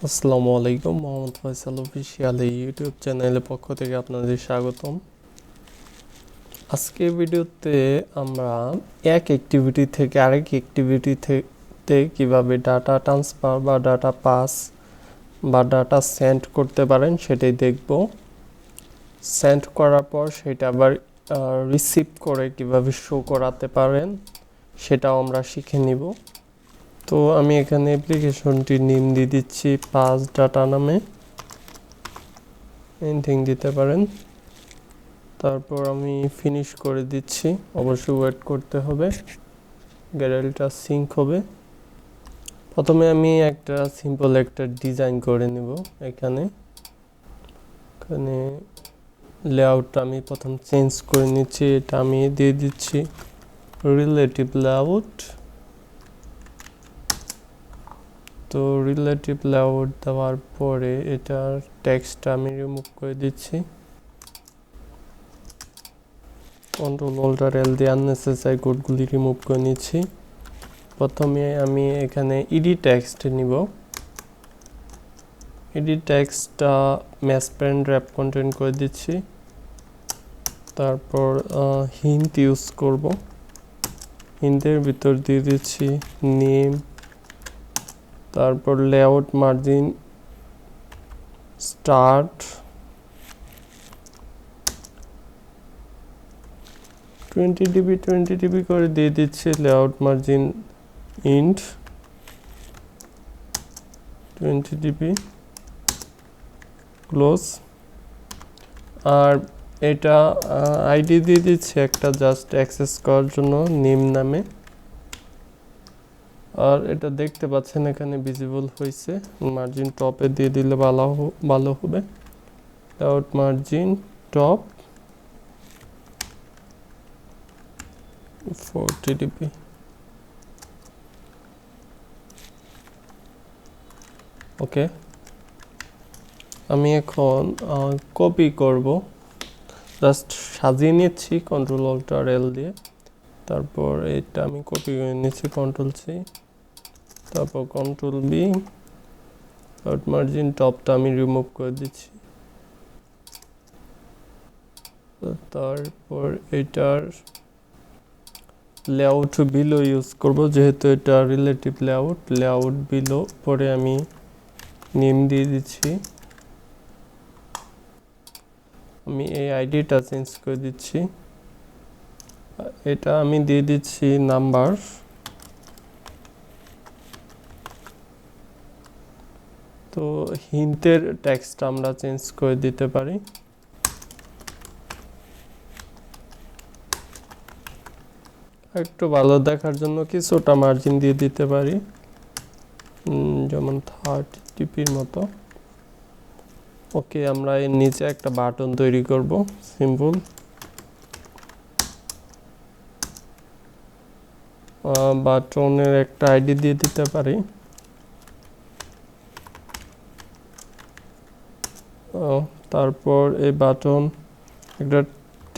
আসসালামু আলাইকুম। মোহাম্মদ ফয়সাল অফিসিয়াল এই ইউটিউব চ্যানেলের পক্ষ থেকে আপনাদের স্বাগতম। আজকের ভিডিওতে আমরা এক অ্যাক্টিভিটি থেকে আরেক অ্যাক্টিভিটিতে কিভাবে ডাটা ট্রান্সফার বা ডাটা পাস বা ডাটা সেন্ড করতে পারেন সেটাই দেখব। সেন্ড করার পর সেটা আবার রিসিভ করে কিভাবে শো করাতে পারেন সেটাও আমরা শিখে নিব। তো আমি এখানে অ্যাপ্লিকেশনটির নেম দিয়ে দিচ্ছি পাস ডাটা নামে, এনিথিং দিতে পারেন। তারপর আমি ফিনিশ করে দিচ্ছি, অবশ্যই ওয়েট করতে হবে, গ্যালারিটা সিঙ্ক হবে। প্রথমে আমি একটা সিম্পল একটা ডিজাইন করে নেব। এখানে লেআউটটা আমি প্রথম চেঞ্জ করে নিচ্ছি, এটা আমি দিয়ে দিচ্ছি রিলেটিভ লেআউট। তো রিলেটিভ লেআউট দেওয়ার পরে এটার টেক্সটটা আমি রিমুভ করে দিচ্ছি। কন্ট্রোল অল্টার এল দিয়ে আননেসেসারি কোডগুলি রিমুভ করে নিচ্ছি। প্রথমে আমি এখানে ইডি টেক্সট নিব। ইডি টেক্সটটা ম্যাচ প্যারেন্ট র্যাপ কন্টেন্ট করে দিচ্ছি। তারপর হিন্ট ইউজ করব। হিন্টের ভিতর দিয়ে দিচ্ছি নেম, তারপর লেআউট মার্জিন স্টার্ট 20 dB করে দিয়ে দিচ্ছি। Layout margin int 20 dB close. আর এটা আইডি দিয়ে দিচ্ছি একটা, জাস্ট অ্যাক্সেস করার জন্য নেম নামে। আর এটা দেখতে পাচ্ছেন এখানে ভিজিবল হয়েছে। মার্জিন টপে দিয়ে দিলে ভালো হবে। Layout margin top 40 dB। ওকে, আমি এখন কপি করব, জাস্ট সাজিয়ে নিচ্ছি কন্ট্রোল অল্টার এল দিয়ে। তারপর এটা আমি কপি করে নিচ্ছি কন্ট্রোল সি, তারপর কন্ট্রোল বি। লেআউট মার্জিন টপটা আমি রিমুভ করে দিচ্ছি। তারপর এটার লেআউট বিলো ইউজ করব, যেহেতু এটা রিলেটিভ লেআউট। লেআউট বিলো পরে আমি নেম দিয়ে দিচ্ছি। আমি এই আইডিটা চেঞ্জ করে দিচ্ছি, এটা আমি দিয়ে দিচ্ছি নাম্বার। তো হিন্টের টেক্সট আমরা চেঞ্জ করে দিতে পারি। একটু ভালো দেখার জন্য কিছুটা মার্জিন দিয়ে দিতে পারি, যেমন 30 dB মতো। ওকে, আমরা এর নিচে একটা বাটন তৈরি করব, সিম্পল। বাটনের একটা আইডি দিয়ে দিতে পারি। তারপর এই বাটন একটা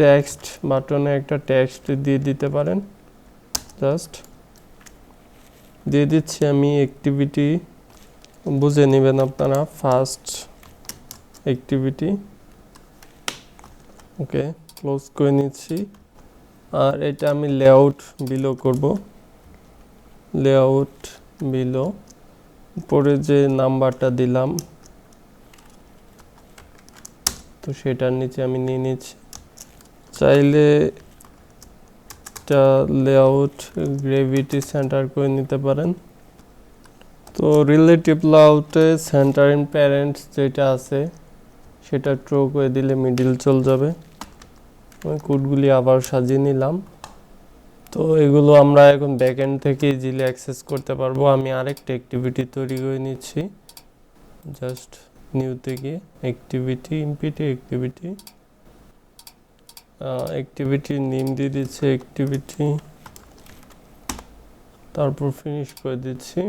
টেক্সট, বাটনে একটা টেক্সট দিয়ে দিতে পারেন। জাস্ট দিয়ে দিচ্ছি আমি অ্যাক্টিভিটি, বুঝে নেবেন আপনারা, ফার্স্ট অ্যাক্টিভিটি। ওকে, ক্লোজ করে নিচ্ছি। আর এটা আমি লেআউট বিলো করব। লেআউট বিলো উপরে যে নাম্বারটা দিলাম, তো সেটার নিচে আমি নিয়ে নিচ্ছি। চাইলে এটা লেআউট গ্রেভিটি সেন্টার করে নিতে পারেন। তো রিলেটিভ লেআউটে সেন্টার ইন প্যারেন্টস যেটা আছে সেটা ট্রু করে দিলে মিডিল চলে যাবে। আমি কোডগুলি আবার সাজিয়ে নিলাম। তো এগুলো আমরা এখন ব্যাকএন্ড থেকে ইজিলি অ্যাক্সেস করতে পারবো। আমি আরেকটা অ্যাক্টিভিটি তৈরি করে নিচ্ছি, জাস্ট নিউ থেকে অ্যাক্টিভিটি ইমপিটি অ্যাক্টিভিটি নেম দিয়ে দিচ্ছি অ্যাক্টিভিটি, তারপর ফিনিশ করে দিচ্ছি।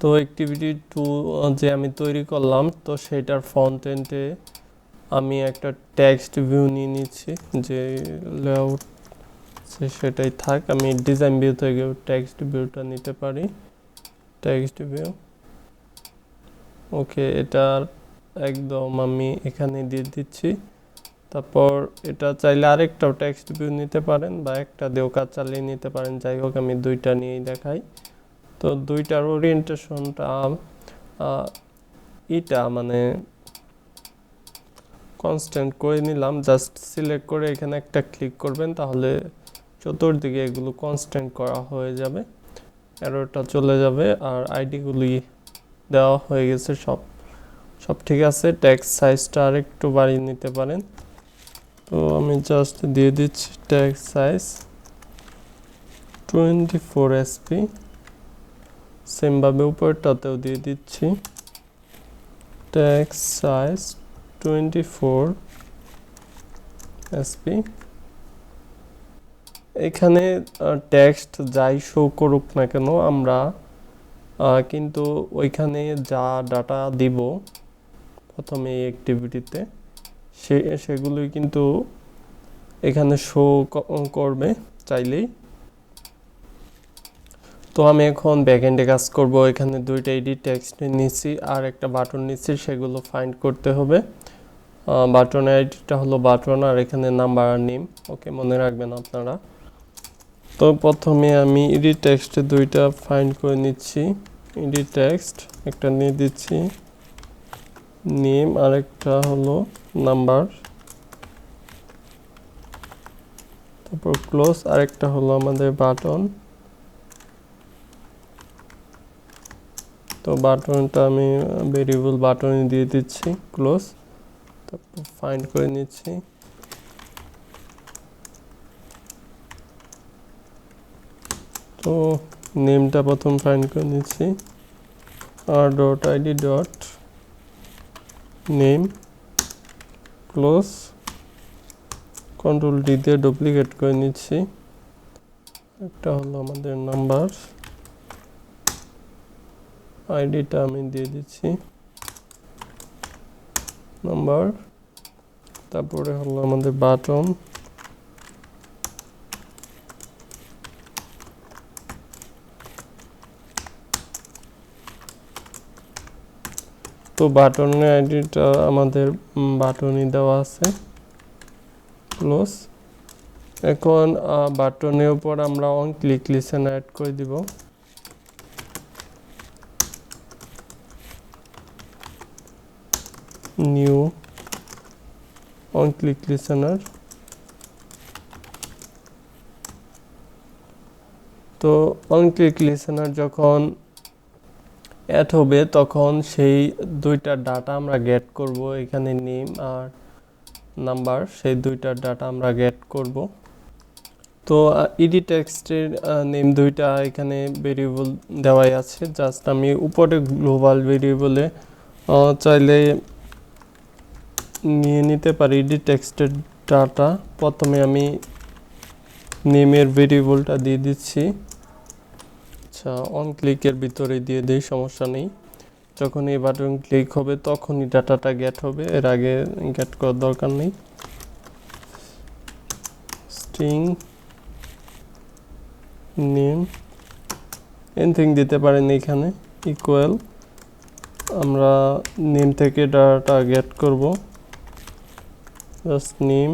তো অ্যাক্টিভিটি 2 যে আমি তৈরি করলাম, তো সেটার ফ্রন্ট এন্ডে আমি একটা টেক্সট ভিউ নিয়ে নিচ্ছি, যে লেআউট সেটাই থাক। আমি ডিজাইন ভিউ থেকে টেক্সট ভিউটা নিতে পারি। Text view. ওকে, এটার একদম আমি এখানে দিয়ে দিচ্ছি। তারপর এটা চাইলে আরেকটাও টেক্সট ভিউ নিতে পারেন বা একটা দিয়েও কাজ চালিয়ে নিতে পারেন। যাই হোক, আমি দুইটা নিয়েই দেখাই। তো দুইটার ওরিয়েন্টেশনটা এটা মানে কনস্ট্যান্ট করে নিলাম। জাস্ট সিলেক্ট করে এখানে একটা ক্লিক করবেন, তাহলে চতুর্দিকে এগুলো কনস্ট্যান্ট করা হয়ে যাবে, এররটা চলে যাবে। আর আইডিগুলি দেওয়া হয়ে গেছে, সব ঠিক আছে। টেক্সট সাইজটা আর একটু বাড়িয়ে নিতে পারেন। তো আমি জাস্ট দিয়ে দিচ্ছি টেক্সট সাইজ 24 SP। সেমভাবে উপরটাতেও দিয়ে দিচ্ছি টেক্সট সাইজ 24 SP। এখানে টেক্সট যাই শো করুক না কেন, আমরা কিন্তু ওইখানে যা ডাটা দিব প্রথমে এই অ্যাক্টিভিটিতে, সেগুলোই কিন্তু এখানে শো করবে চাইলেই। তো আমি এখন ব্যাকএন্ডে কাজ করব। এখানে দুইটা এডিট টেক্সট নিচ্ছি আর একটা বাটন নিচ্ছি, সেগুলো ফাইন্ড করতে হবে। বাটনের আইডিটা হলো বাটন, আর এখানে নাম্বার আর নেম। ওকে, মনে রাখবেন আপনারা। তো প্রথমে আমি এডিট টেক্সটে দুইটা ফাইন্ড করে নিচ্ছি। এডিট টেক্সট একটা নিয়ে দিচ্ছি নেম, আর একটা হলো নাম্বার, তারপর ক্লোজ, আর একটা হলো আমাদের বাটন। তো বাটনটা আমি ভেরিয়েবল বাটনে দিয়ে দিচ্ছি ক্লোজ, তারপর ফাইন্ড করে নিচ্ছি। তো নেমটা প্রথম ফাইন্ড করে নিচ্ছি, আর dot ID dot name close, control D দিয়ে ডুপ্লিকেট করে নিচ্ছি। একটা হলো আমাদের নাম্বার, আইডিটা আমি দিয়ে দিচ্ছি নাম্বার, তারপরে হলো আমাদের বাটন, তো বাটনের আইডিটা আমাদের বাটনই দেওয়া আছে ক্লোজ। এখন বাটনের উপর আমরা অন ক্লিক লিসেন অ্যাড করে দিব। New on click listener. তো অন ক্লিক লিসেনার যখন অ্যাড হবে, তখন সেই দুইটার ডাটা আমরা গেট করব। এখানে নেম আর নাম্বার, সেই দুইটার ডাটা আমরা গেট করব। তো ইডি টেক্সটের নেম দুইটা এখানে ভেরিয়েবল দেওয়াই আছে। জাস্ট আমি উপরে গ্লোবাল ভেরিয়েবলে চাইলে নিয়ে নিতে পারি ইডি টেক্সটের ডাটা। প্রথমে আমি নেমের ভেরিয়েবলটা দিয়ে দিচ্ছি। আচ্ছা, অন ক্লিকের ভিতরে দিয়ে দিই, সমস্যা নেই। যখন এই বাটন ক্লিক হবে তখনই ডাটাটা গেট হবে, এর আগে গেট করার দরকার নেই। স্ট্রিং নেম এনিথিং দিতে পারেন এখানে, ইকুয়াল আমরা নেম থেকে ডাটা গেট করব। জাস্ট নেম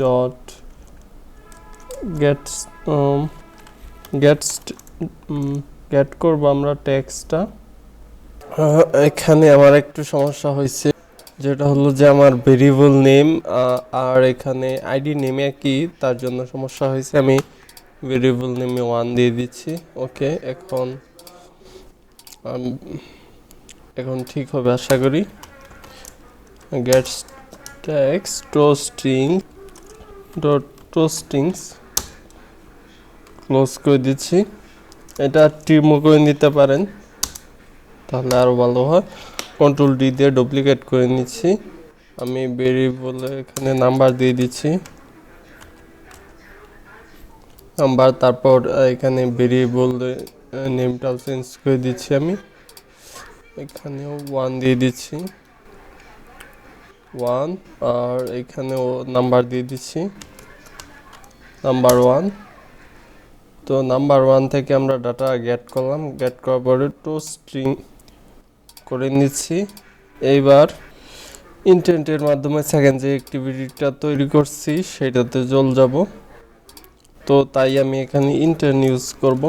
ডট গেট করব আমরা টেক্সটটা। এখানে আমার একটু সমস্যা হয়েছে, যেটা হলো যে আমার ভেরিয়েবল নেম আর এখানে আইডি নেমে কি, তার জন্য সমস্যা হয়েছে। আমি ভেরিয়েবল নেমে 1 দিয়ে দিচ্ছি। ওকে, এখন ঠিক হবে আশা করি। গেট টেক্সট টোস্টিং ডট টোস্টিংস ক্লোজ করে দিচ্ছি। এটা টিমও করে নিতে পারেন, তাহলে আরও ভালো হয়। কন্ট্রোল ডি দিয়ে ডুপ্লিকেট করে নিচ্ছি। আমি ভেরিয়েবলে এখানে নাম্বার দিয়ে দিচ্ছি নাম্বার, তারপর এখানে ভেরিয়েবল নেমটাও চেঞ্জ করে দিচ্ছি। আমি এখানেও 1 দিয়ে দিচ্ছি 1, আর এখানেও নাম্বার দিয়ে দিচ্ছি নাম্বার 1। তো নাম্বার 1 থেকে আমরা ডাটা গেট করলাম, গেট করার পরে টু স্ট্রিং করে নিচ্ছি। এইবার ইন্টেন্টের মাধ্যমে সেকেন্ড যে অ্যাক্টিভিটিটা তৈরি করছি সেটাতে চলে যাব। তো তাই আমি এখানে ইন্টেন্ট ইউজ করব।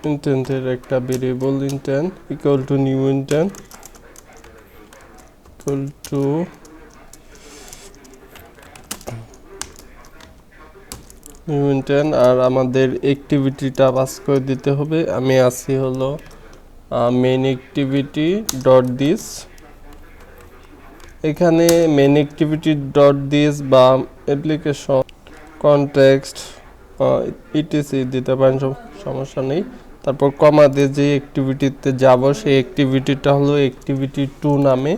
ইন্টেন্টের একটা variable intent equal to new intent equal to new intent, আর আমাদের অ্যাক্টিভিটিটা পাস করে দিতে হবে। আমি আসি হলো মেইন অ্যাক্টিভিটি ডট দিস। এখানে মেইন অ্যাক্টিভিটি ডট দিস বা অ্যাপ্লিকেশন কনটেক্সট ইটিসি দিতে পারেন, সমস্যা নেই। তারপর কমা দিয়ে যে অ্যাক্টিভিটিতে যাব সেই অ্যাক্টিভিটিটা হলো অ্যাক্টিভিটি 2 নামে,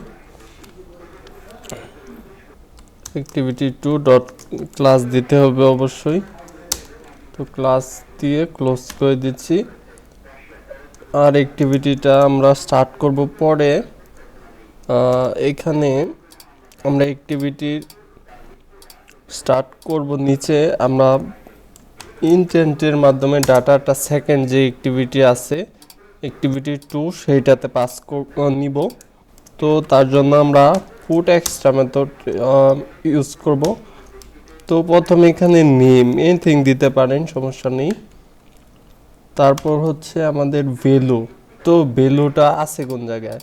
অ্যাক্টিভিটি 2 ডট ক্লাস দিতে হবে অবশ্যই। তো ক্লাস দিয়ে ক্লোজ করে দিচ্ছি। আর অ্যাক্টিভিটিটা আমরা স্টার্ট করব পরে। এখানে আমরা অ্যাক্টিভিটি স্টার্ট করব নিচে, আমরা ইন্টেন্টের মাধ্যমে ডাটাটা সেকেন্ড যে অ্যাক্টিভিটি আছে অ্যাক্টিভিটি 2 সেইটাতে পাস নিব। তো তার জন্য আমরা পুট এক্সট্রা মেথড ইউজ করব। তো প্রথমে এখানে নেম এনিথিং দিতে পারেন, সমস্যা নেই। তারপর হচ্ছে আমাদের ভ্যালু। তো ভ্যালুটা আছে কোন জায়গায়,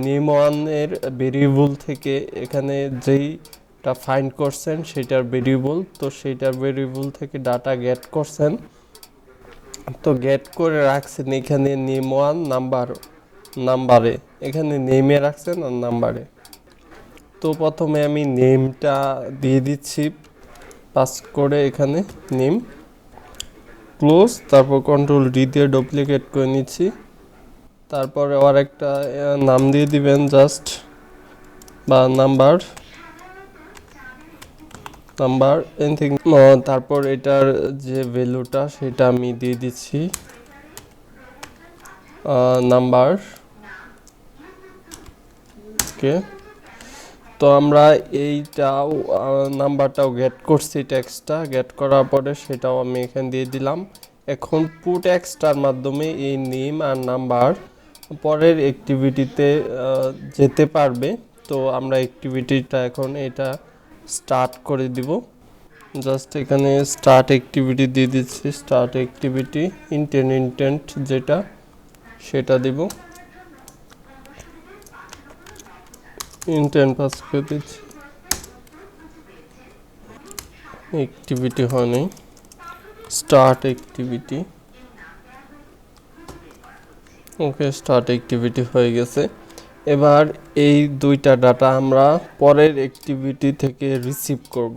নেম ওয়ানের ভেরিয়েবল থেকে এখানে যেইটা ফাইন্ড করছেন সেটার ভেরিয়েবল, তো সেইটার ভেরিয়েবল থেকে ডাটা গেট করছেন। তো গেট করে রাখছেন এখানে নেম ওয়ান নাম্বারে, এখানে নেমে রাখছেন আর নাম্বারে। তো প্রথমে আমি নেমটা দিয়ে দিচ্ছি পাস করে, এখানে নেম ক্লোজ, তারপর কন্ট্রোল ডি দিয়ে ডুপ্লিকেট করে নিচ্ছি। তারপরে আর একটা নাম দিয়ে দিবেন জাস্ট, বা নাম্বার এনিথিং। তারপর এটার যে ভ্যালুটা সেটা আমি দিয়ে দিচ্ছি নাম্বার। ওকে, তো আমরা এইটাও নাম্বারটাও গেট করছি, টেক্সটটা গেট করার পরে সেটাও আমি এখানে দিয়ে দিলাম। এখন পুট এক্সট্রার মাধ্যমে এই নেম আর নাম্বার পরের অ্যাক্টিভিটিতে যেতে পারবে। তো আমরা অ্যাক্টিভিটিটা এখন এটা স্টার্ট করে দিব। জাস্ট এখানে স্টার্ট অ্যাক্টিভিটি দিয়ে দিচ্ছি, স্টার্ট অ্যাক্টিভিটি ইন্টেন্ট যেটা সেটা দিব, ইন্টেন্ট পাস করে দিচ্ছি। অ্যাক্টিভিটি হয়নি, স্টার্ট অ্যাক্টিভিটি। ওকে, স্টার্ট অ্যাক্টিভিটি হয়ে গেছে। এবার এই দুইটা ডাটা আমরা পরের অ্যাক্টিভিটি থেকে রিসিভ করব।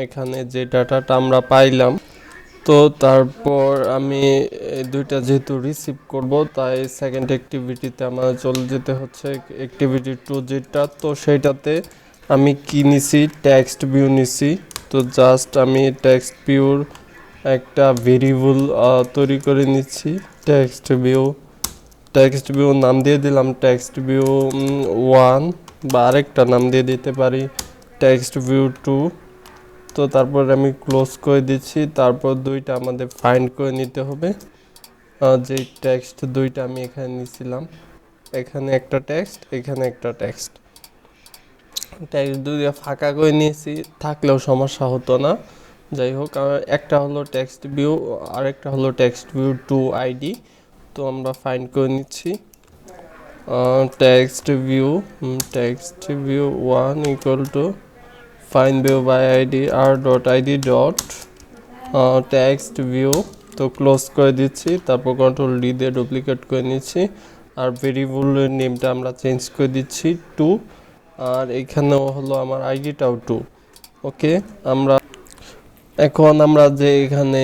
এখানে যে ডাটাটা আমরা পাইলাম, তো তারপর আমি দুইটা যেহেতু রিসিভ করব তাই সেকেন্ড অ্যাক্টিভিটিতে আমার চলে যেতে হচ্ছে অ্যাক্টিভিটি 2 যেটা। তো সেইটাতে আমি কি নিছি, টেক্সট ভিউ নিছি। তো জাস্ট আমি টেক্সট ভিউর একটা ভেরিয়েবল তৈরি করে নিচ্ছি, টেক্সট ভিউ নাম দিয়ে দিলাম টেক্সট ভিউ 1, বা আরেকটা নাম দিয়ে দিতে পারি টেক্সট ভিউ 2। তো তারপর আমি ক্লোজ করে দিচ্ছি। তারপর দুইটা আমাদের ফাইন্ড করে নিতে হবে, যে টেক্সট দুইটা আমি এখানে নিয়েছিলাম, এখানে একটা টেক্সট, এখানে একটা টেক্সট দুইটা ফাঁকা করে নিয়েছি, থাকলেও সমস্যা হতো না। যাই হোক, একটা হলো টেক্সট ভিউ আর একটা হলো টেক্সট ভিউ 2 আইডি। তো আমরা ফাইন্ড করে নিচ্ছি text view 1 equal to find view by id r.id dot text view। তো ক্লোজ করে দিচ্ছি, তারপর কন্ট্রোল ডি দিয়ে ডুপ্লিকেট করে নিচ্ছি। আর ভেরিয়েবলের নেমটা আমরা চেঞ্জ করে দিচ্ছি 2, আর এখানেও হলো আমার আইডিটাও 2। ওকে, এখন আমরা যে এখানে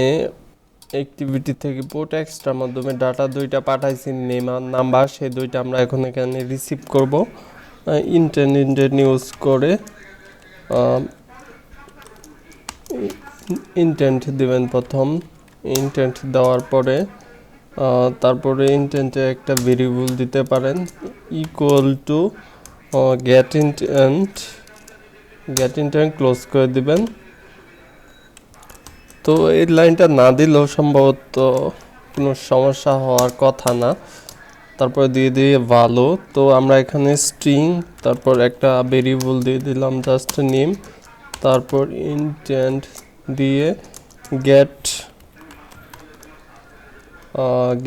অ্যাক্টিভিটি থেকে পুট এক্সট্রার মাধ্যমে ডাটা দুইটা পাঠাইছি নেম আর নাম্বার, সেই দুইটা আমরা এখন এখানে রিসিভ করব ইন্টেন্ট ইউজ করে। ইন্টেন্ট দিবেন প্রথম, ইন্টেন্ট দেওয়ার পরে তারপরে ইন্টেন্টে একটা ভেরিয়েবল দিতে পারেন equal to get intent close করে দিবেন। তো এই লাইনটা না দিলেও সম্ভবত কোনো সমস্যা হওয়ার কথা না। তারপর দিয়ে ভালো। তো আমরা এখানে স্ট্রিং, তারপর একটা ভেরিয়েবল দিয়ে দিলাম জাস্ট নেম, তারপর ইন্টেন্ট দিয়ে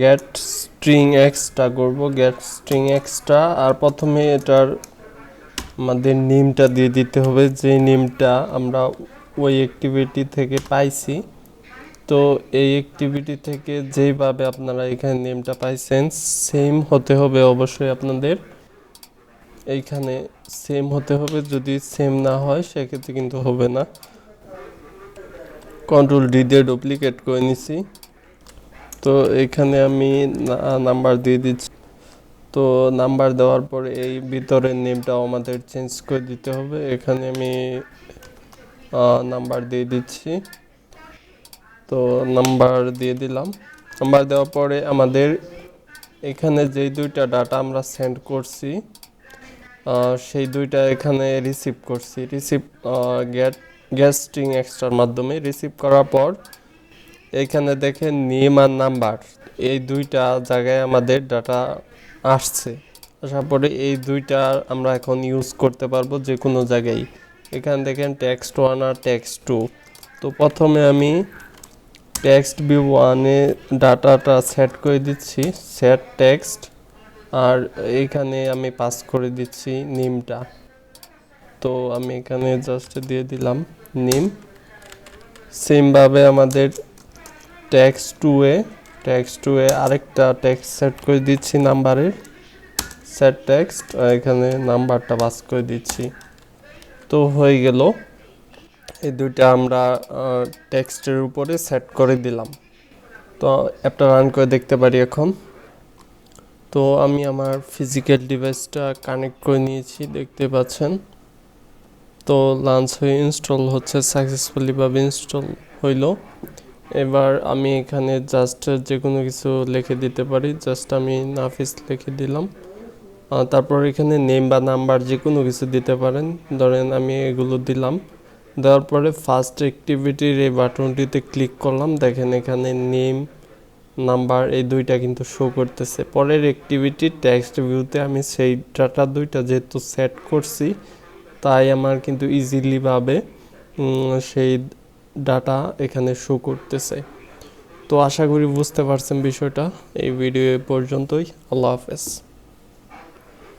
গেট স্ট্রিং এক্সট্রা করব, গেট স্ট্রিং এক্সট্রা। আর প্রথমে এটার আমাদের নেমটা দিয়ে দিতে হবে, যে নেমটা আমরা ওই অ্যাক্টিভিটি থেকে পাইছি। তো এই অ্যাক্টিভিটি থেকে যেইভাবে আপনারা এখানে নেমটা পাইছেন সেম হতে হবে অবশ্যই আপনাদের এইখানে সেম হতে হবে। যদি সেম না হয় সেক্ষেত্রে কিন্তু হবে না। কন্ট্রোল ডি দিয়ে ডুপ্লিকেট করে নিছি। তো এখানে আমি নাম্বার দিয়ে দিচ্ছি। তো নাম্বার দেওয়ার পরে এই ভিতরের নেমটাও আমাদের চেঞ্জ করে দিতে হবে। এখানে আমি নাম্বার দিয়ে দিচ্ছি। তো নাম্বার দিয়ে দিলাম। নাম্বার দেওয়ার পরে আমাদের এখানে যেই দুইটা ডাটা আমরা সেন্ড করছি সেই দুইটা এখানে রিসিভ করছি। গেট স্ট্রিং এক্সট্রার মাধ্যমে রিসিভ করার পর এখানে দেখেন নেম আর নাম্বার এই দুইটা জায়গায় আমাদের ডাটা আসছে। আসার পরে এই দুইটা আমরা এখন ইউজ করতে পারবো যে কোনো জায়গায়। এখানে দেখেন টেক্সট 1 আর টেক্সট 2। তো প্রথমে আমি টেক্সট v1-এ ডাটাটা সেট করে দিচ্ছি, সেট টেক্সট। আর এইখানে আমি পাস করে দিচ্ছি নেমটা। তো আমি এখানে জাস্ট দিয়ে দিলাম নেম। সেমভাবে আমাদের টেক্সট 2-এ আরেকটা টেক্সট সেট করে দিচ্ছি নাম্বারের, সেট টেক্সট। এখানে নাম্বারটা পাস করে দিচ্ছি। তো হয়ে গেল, এই দুইটা আমরা টেক্সটের উপরে সেট করে দিলাম। তো অ্যাপটা রান করে দেখতে পারি এখন। তো আমি আমার ফিজিক্যাল ডিভাইসটা কানেক্ট করে নিয়েছি, দেখতে পাচ্ছেন। তো লঞ্চ হয়ে ইনস্টল হচ্ছে, সাকসেসফুলিভাবে ইনস্টল হইল। এবার আমি এখানে জাস্ট যে কোনো কিছু লিখে দিতে পারি, জাস্ট আমি নাফিস লিখে দিলাম। তারপর এখানে নেম বা নাম্বার যে কোনো কিছু দিতে পারেন, ধরেন আমি এগুলো দিলাম। দেওয়ার পরে ফার্স্ট অ্যাক্টিভিটির এই বাটনটিতে ক্লিক করলাম, দেখেন এখানে নেম নাম্বার এই দুইটা কিন্তু শো করতেছে। পরের অ্যাক্টিভিটি টেক্সট ভিউতে আমি সেই ডাটা দুইটা যেহেতু সেট করছি তাই আমার কিন্তু ইজিলিভাবে সেই ডাটা এখানে শো করতেছে। তো আশা করি বুঝতে পারছেন বিষয়টা। এই ভিডিও পর্যন্তই। আল্লাহ হাফেজ।